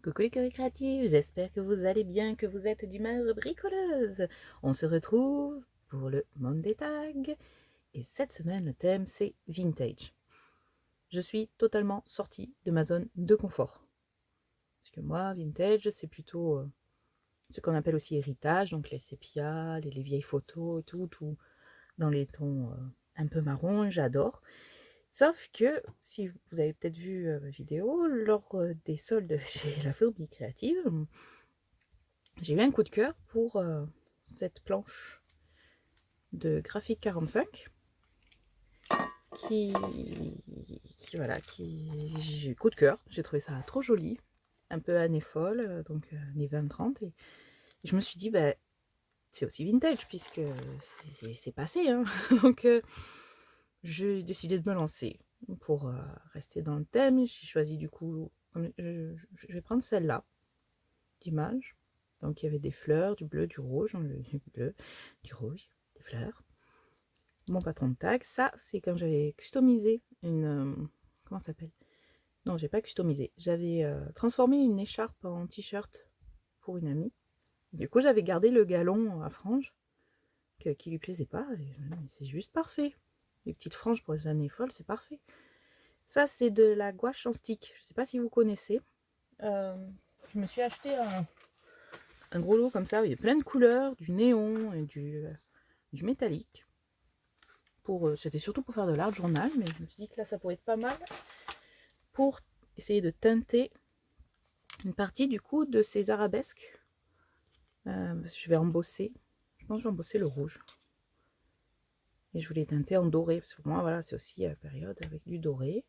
Coucou les cœurs créatifs, j'espère que vous allez bien, que vous êtes d'humeur bricoleuse. On se retrouve pour le Monday Tag et cette semaine le thème c'est Vintage. Je suis totalement sortie de ma zone de confort. Parce que moi, Vintage, c'est plutôt ce qu'on appelle aussi héritage, donc les sépias, les vieilles photos et tout dans les tons un peu marron, j'adore. Sauf que, si vous avez peut-être vu ma vidéo, lors des soldes chez La Fourmi Créative, j'ai eu un coup de cœur pour cette planche de Graphique 45 qui voilà, j'ai eu coup de cœur, j'ai trouvé ça trop joli, un peu année folle, donc années 20-30, et je me suis dit, bah, c'est aussi vintage puisque c'est passé, hein. Donc j'ai décidé de me lancer pour rester dans le thème. J'ai choisi du coup, je vais prendre celle-là d'image. Donc il y avait des fleurs, du bleu, du rouge, du bleu, du rouge, des fleurs. Mon patron de tag, ça c'est quand j'avais customisé une... comment ça s'appelle? Non, j'ai pas customisé. J'avais transformé une écharpe en t-shirt pour une amie. Du coup j'avais gardé le galon à franges qui lui plaisait pas. Et c'est juste parfait. Les petites franges pour les années folles, c'est parfait. Ça c'est de la gouache en stick. Je sais pas si vous connaissez. Je me suis acheté un gros lot comme ça, il y a plein de couleurs, du néon et du métallique. C'était surtout pour faire de l'art journal, mais je me suis dit que là ça pourrait être pas mal pour essayer de teinter une partie du coup de ces arabesques. Parce que je vais embosser, je pense que je vais embosser le rouge. Et je voulais teinter en doré, parce que pour moi voilà, c'est aussi la période avec du doré.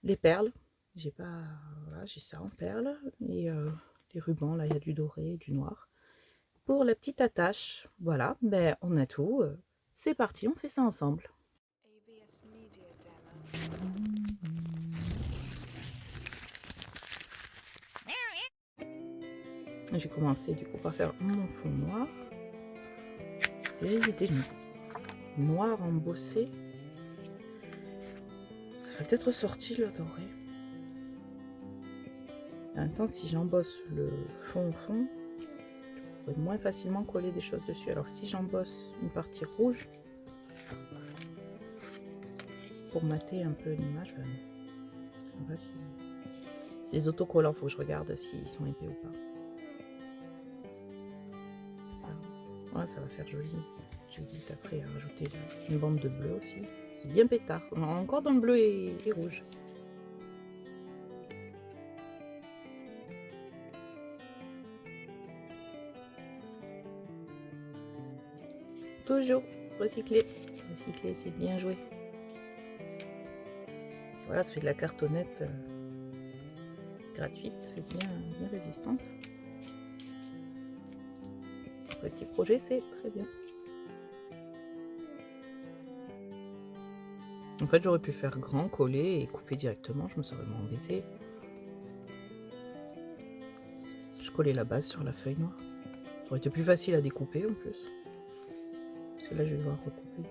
Les perles, j'ai pas, voilà, j'ai ça en perles, et les rubans, là il y a du doré, du noir. Pour la petite attache, voilà, ben on a tout. C'est parti, on fait ça ensemble. J'ai commencé du coup par faire mon fond noir. J'ai hésité, je me dis, noir embossé, ça va peut-être ressortir le doré. En même temps, si j'embosse le fond, je pourrais moins facilement coller des choses dessus. Alors si j'embosse une partie rouge, pour mater un peu l'image, on va si les autocollants, faut que je regarde s'ils sont épais ou pas. Voilà, ça va faire joli. J'hésite après à rajouter une bande de bleu aussi. C'est bien pétard. On est encore dans le bleu et rouge. Toujours recycler. Recycler, c'est bien joué. Voilà, ça fait de la cartonnette gratuite, bien résistante. Petit projet, c'est très bien. En fait, j'aurais pu faire grand, coller et couper directement, je me serais moins embêtée. Je collais la base sur la feuille noire. Ça aurait été plus facile à découper en plus. Parce que là, je vais devoir recouper.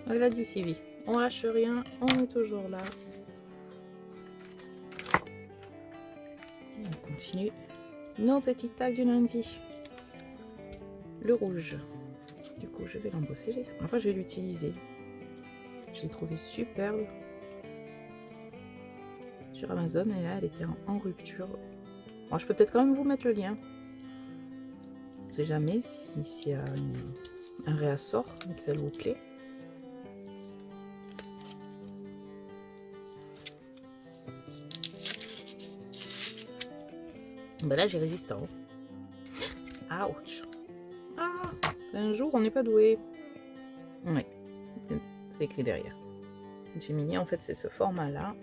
Voilà, d'ici vie. On lâche rien, on est toujours là. Et on continue nos petits tags du lundi. Le rouge. Du coup, je vais l'embosser. Enfin, je vais l'utiliser. Je l'ai trouvé superbe sur Amazon et là, elle était en rupture. Bon, je peux peut-être quand même vous mettre le lien. On sait jamais s'il y a un réassort et qu'elle vous plaît. Ben là, j'ai résistant. Ouch. Ah, un jour, on n'est pas doué. Oui, c'est écrit derrière. J'ai mini, en fait, c'est ce format-là.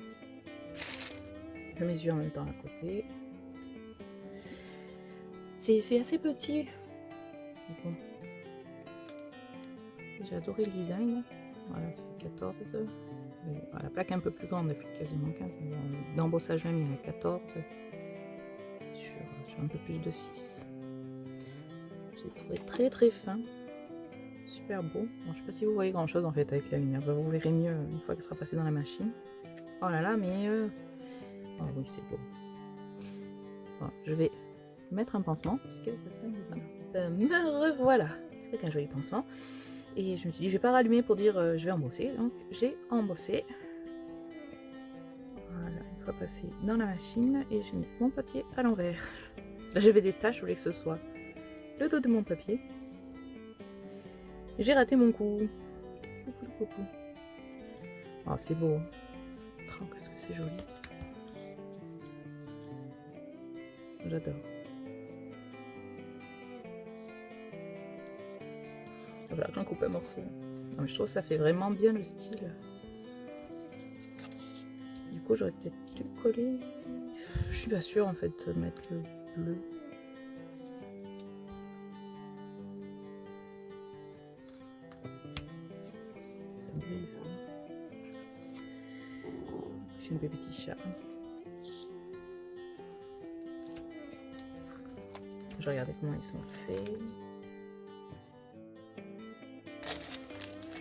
Je mesure en même temps à côté. C'est assez petit. Bon. J'ai adoré le design. Voilà, ça fait 14. La plaque un peu plus grande, elle fait quasiment 15. D'embossage même, il y en a 14. Sur un peu plus de 6. J'ai trouvé très très fin. super beau. Bon, je sais pas si vous voyez grand chose en fait avec la lumière. Vous verrez mieux une fois qu'elle sera passée dans la machine. Oh là là, mais oh oui, c'est beau. Bon, je vais mettre un pansement. Me revoilà avec un joli pansement. Et je me suis dit, je vais pas rallumer pour dire je vais embosser. Donc j'ai embossé. Voilà, une fois passé dans la machine et j'ai mis mon papier à l'envers. Là j'avais des taches, je voulais que ce soit le dos de mon papier. J'ai raté mon coup. Coucou. Oh, c'est beau. Oh, qu'est-ce que c'est joli. J'adore. Voilà, j'en coupe un morceau. Non, mais je trouve que ça fait vraiment bien le style. Du coup, j'aurais peut-être dû coller. Je suis pas sûre en fait de mettre le bleu. Ça brille, ça. C'est une bébé t-shirt. Je regardais comment ils sont faits.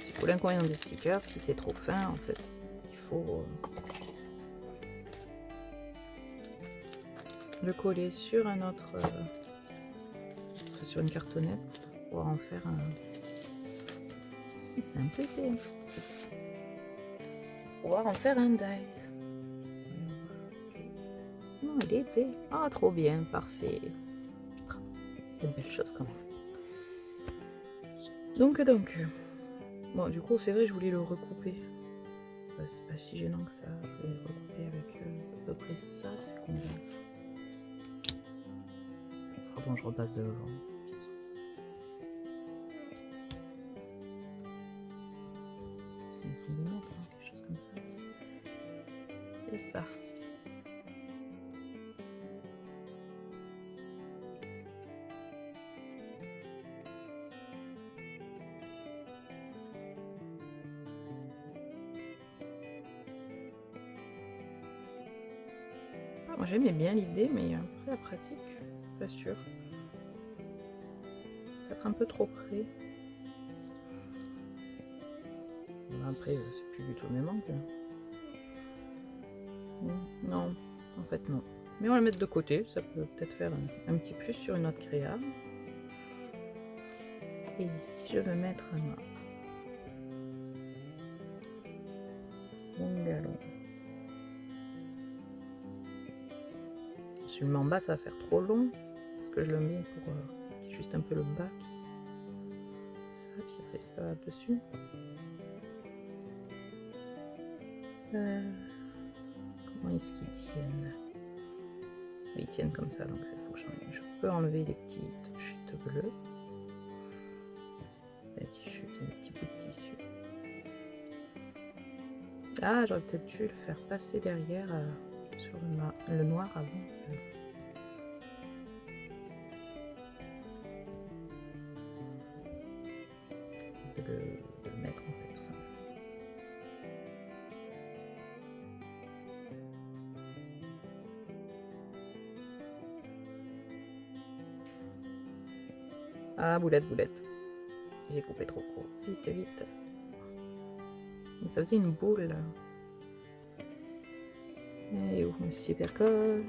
Du coup, l'inconvénient des stickers, si c'est trop fin, en fait, il faut le coller sur un autre, sur une cartonnette pour en faire un. C'est un peu épais. Pour pouvoir en faire un dice. Non, il est épais. Ah, trop bien, parfait. C'est une belle chose quand même. Donc. Bon, du coup, c'est vrai, je voulais le recouper. C'est pas si gênant que ça. Je vais le recouper avec à peu près ça. Ça fait combien ça? Pardon, je repasse devant. C'est 5 mm, quelque chose comme ça. C'est ça. Ah, moi j'aimais bien l'idée, mais après la pratique, pas sûr. Peut-être un peu trop près. Bon, après, c'est plus du tout le même angle. Non, en fait non. Mais on va le mettre de côté, ça peut peut-être faire un petit plus sur une autre créa. Et si je veux mettre un bon galon. Si je le mets en bas, ça va faire trop long. Est-ce que je le mets pour juste un peu le bas? Ça, puis après ça dessus. Comment est-ce qu'ils tiennent? Ils tiennent comme ça, donc il faut changer. Je peux enlever les petites chutes bleues. Les petites chutes, les petits bouts de tissu. Ah, j'aurais peut-être dû le faire passer derrière sur le noir avant. De le mettre en fait, tout ça. Ah, boulette. J'ai coupé trop court. Vite. Ça faisait une boule. Et où mon super colle.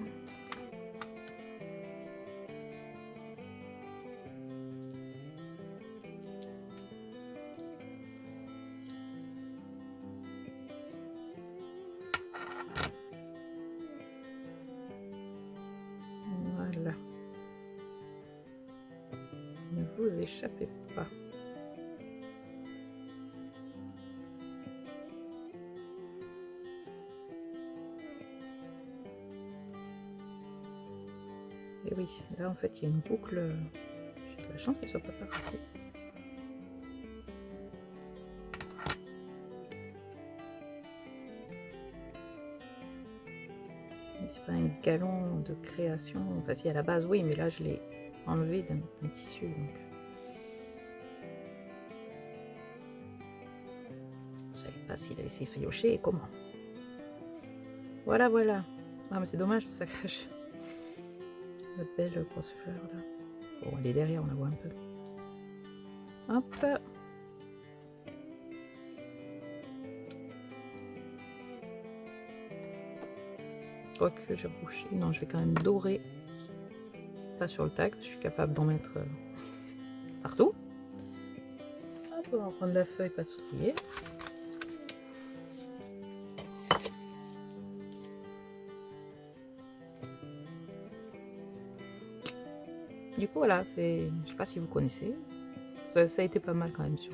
Voilà. Ne vous échappez pas. Et oui, là en fait il y a une boucle. J'ai de la chance qu'elle soit pas partie. C'est pas un galon de création. Enfin si à la base oui, mais là je l'ai enlevé d'un tissu donc. Je savais pas s'il a laissé fiocher et comment. Voilà. Ah mais c'est dommage, ça cache la belle grosse fleur là. Bon, elle est derrière, on la voit un peu. Hop. Quoique j'ai rebouché. Non, je vais quand même dorer. Pas sur le tag, je suis capable d'en mettre partout. Hop, on va prendre la feuille, pas de soulier. Du coup, voilà, je sais pas si vous connaissez. Ça a été pas mal quand même sur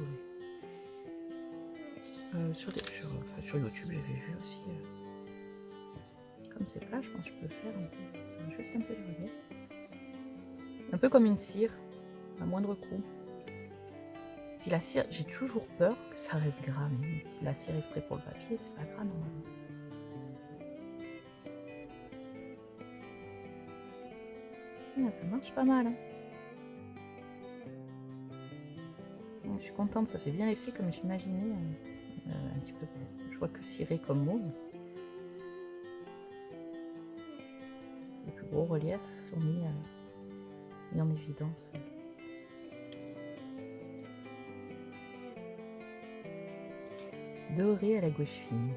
YouTube, j'avais vu aussi. Comme c'est plat, je pense que je peux faire juste un peu de relief. Un peu comme une cire, à moindre coût. Puis la cire, j'ai toujours peur que ça reste gras, même si la cire est spray pour le papier, c'est pas gras normalement. Ah, ça marche pas mal. Hein. Je suis contente, ça fait bien l'effet comme j'imaginais. Un petit peu, je vois que ciré comme mauve. Les plus gros reliefs sont mis en évidence. Doré à la gouache fine.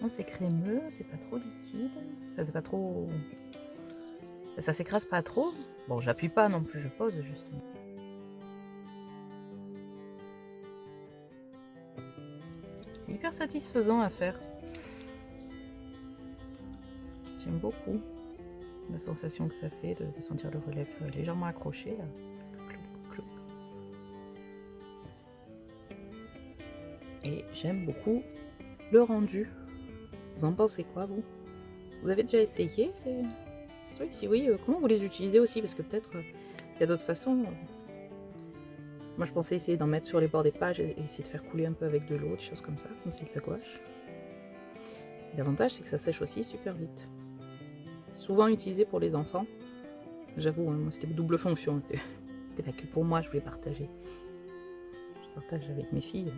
C'est crémeux, c'est pas trop liquide. Enfin, c'est pas trop. Ça s'écrase pas trop. Bon, j'appuie pas non plus, je pose justement. C'est hyper satisfaisant à faire. J'aime beaucoup la sensation que ça fait de sentir le relief légèrement accroché là. Et j'aime beaucoup le rendu. Vous en pensez quoi, vous? Vous avez déjà essayé ces trucs? Si oui, comment vous les utilisez aussi? Parce que peut-être il y a d'autres façons. Moi, je pensais essayer d'en mettre sur les bords des pages et essayer de faire couler un peu avec de l'eau, des choses comme ça, comme c'est de la gouache. L'avantage, c'est que ça sèche aussi super vite. Souvent utilisé pour les enfants. J'avoue, hein, moi, c'était double fonction. C'était pas que pour moi, je voulais partager. Je partage avec mes filles.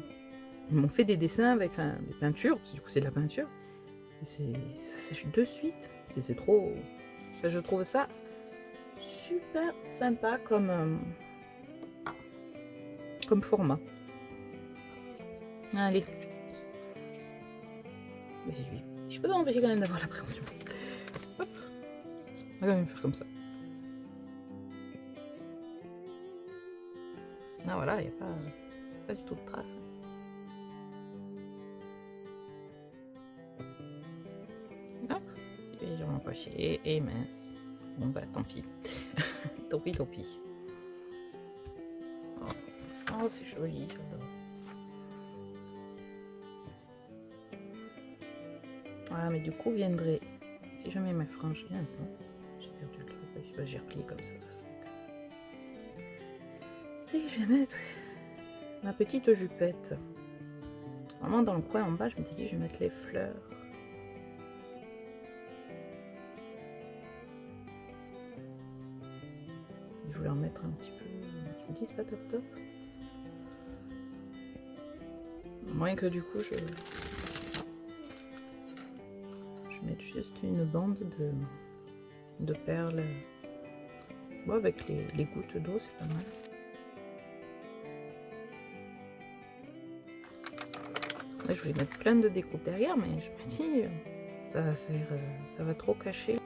Ils m'ont fait des dessins avec des peintures, parce que du coup, c'est de la peinture. Ça sèche de suite. C'est trop. Enfin, je trouve ça super sympa comme format. Allez. Je peux pas m'empêcher quand même d'avoir l'appréhension. Hop. On va quand même faire comme ça. Ah voilà, il n'y a pas du tout de traces. Hop. Et je m'empoche et mince. Bon bah tant pis. Tant pis. Oh c'est joli, j'adore. Ah mais du coup viendrait, si je mets ma frange, il y a un sens. J'ai perdu le truc, j'ai replié comme ça de toute façon. Si je vais mettre ma petite jupette. Vraiment dans le coin en bas, je m'étais dit je vais mettre les fleurs. Je voulais en mettre un petit peu. Je me dis c'est pas top. Moins que du coup je mette juste une bande de perles. Bon, avec les gouttes d'eau, c'est pas mal. Là, je voulais mettre plein de découpes derrière, mais je me dis, ça va trop cacher.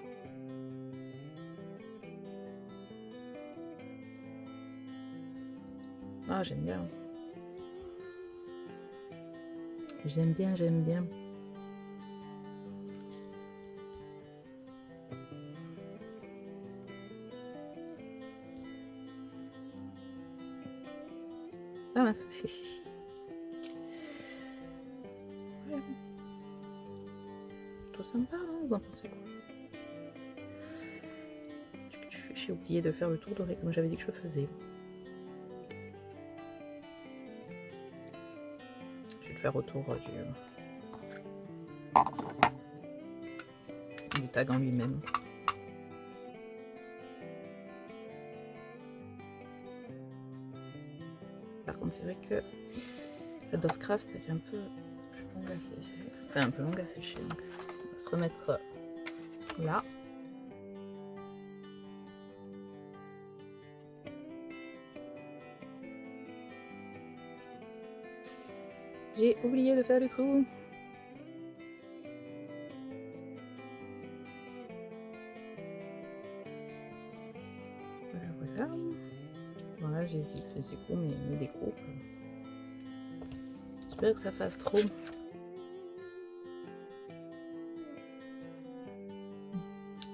Ah, j'aime bien. J'aime bien. Ah, ça fait. Ouais. Plutôt sympa, hein, vous en pensez quoi? J'ai oublié de faire le tour doré comme j'avais dit que je faisais. Je vais le faire autour du tag en lui-même. Par contre, c'est vrai que la Dovecraft elle est un peu plus longue à sécher. Enfin, un peu longue à sécher. Donc, on va se remettre là. J'ai oublié de faire le trou. mes échos, mes décos. J'espère que ça fasse trop.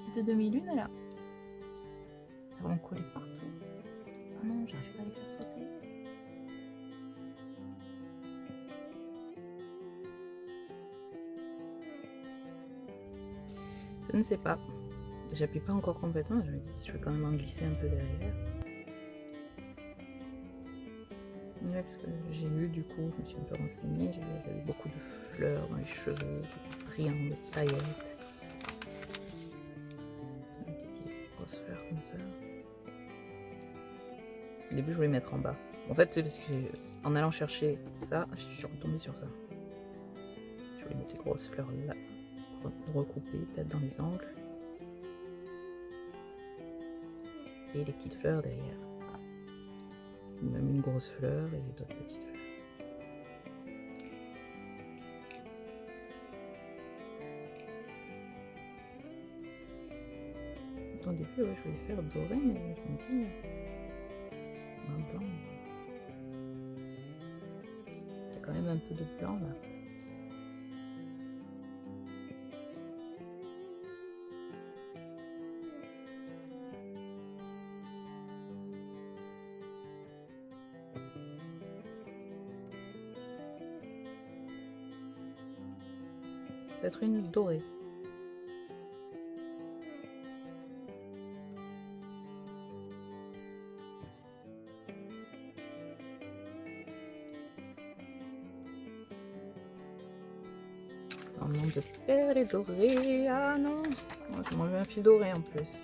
Petite demi-lune là. Ça va en coller partout. Ah non, j'arrive pas à les faire sauter. Je ne sais pas. J'appuie pas encore complètement. Je me dis si je vais quand même en glisser un peu derrière. Ouais, parce que j'ai lu du coup, je me suis un peu renseignée. J'ai vu qu'elles avaient beaucoup de fleurs dans les cheveux, de triangles, de paillettes. Des grosses fleurs comme ça. Au début, je voulais mettre en bas. En fait, c'est parce que en allant chercher ça, je suis retombée sur ça. Je voulais mettre les grosses fleurs là, recoupées peut-être dans les angles. Et les petites fleurs derrière. Ou même une grosse fleur et d'autres petites fleurs. Au début, ouais, je voulais faire doré, mais je me dis, un blanc. Il y a quand même un peu de blanc là. Peut-être une dorée. Un nombre de perles dorées. Ah non, je m'enlève un fil doré en plus.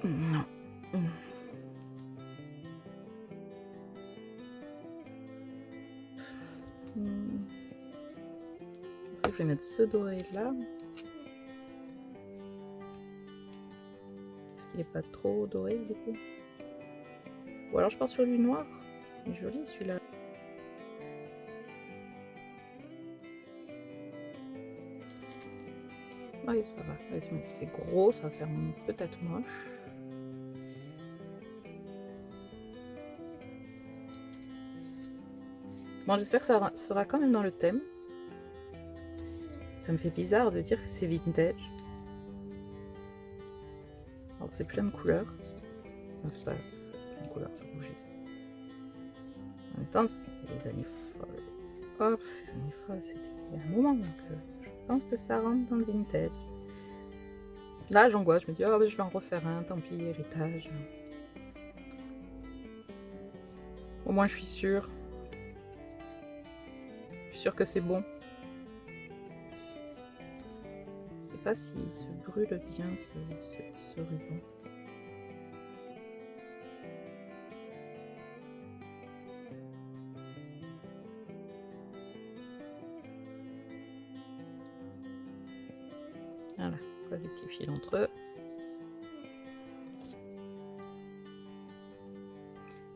Non. Je vais mettre ce doré là. Est-ce qu'il n'est pas trop doré du coup? Ou alors je pars sur du noir. Il est joli celui-là. Oui, ça va. C'est gros, ça va faire peut-être moche. Bon, j'espère que ça sera quand même dans le thème. Ça me fait bizarre de dire que c'est vintage. Alors que c'est plein de couleurs. Enfin, c'est pas plein de couleurs, c'est rouge. En même temps, c'est les années folles. Oh, les années folles, c'était il y a un moment. Donc, je pense que ça rentre dans le vintage. Là, j'angoisse. Je me dis, oh, je vais en refaire un. Tant pis, héritage. Au moins, je suis sûre. Je suis sûre que c'est bon. Je sais pas s'il se brûle bien ce ruban. Voilà, colle les petits fils entre eux.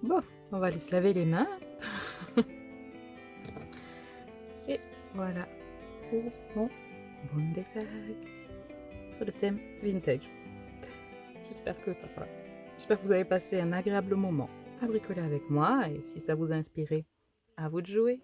Bon, on va aller se laver les mains. Et voilà pour mon Monday Tag sur le thème vintage. J'espère que ça va. J'espère que vous avez passé un agréable moment à bricoler avec moi et si ça vous a inspiré, à vous de jouer.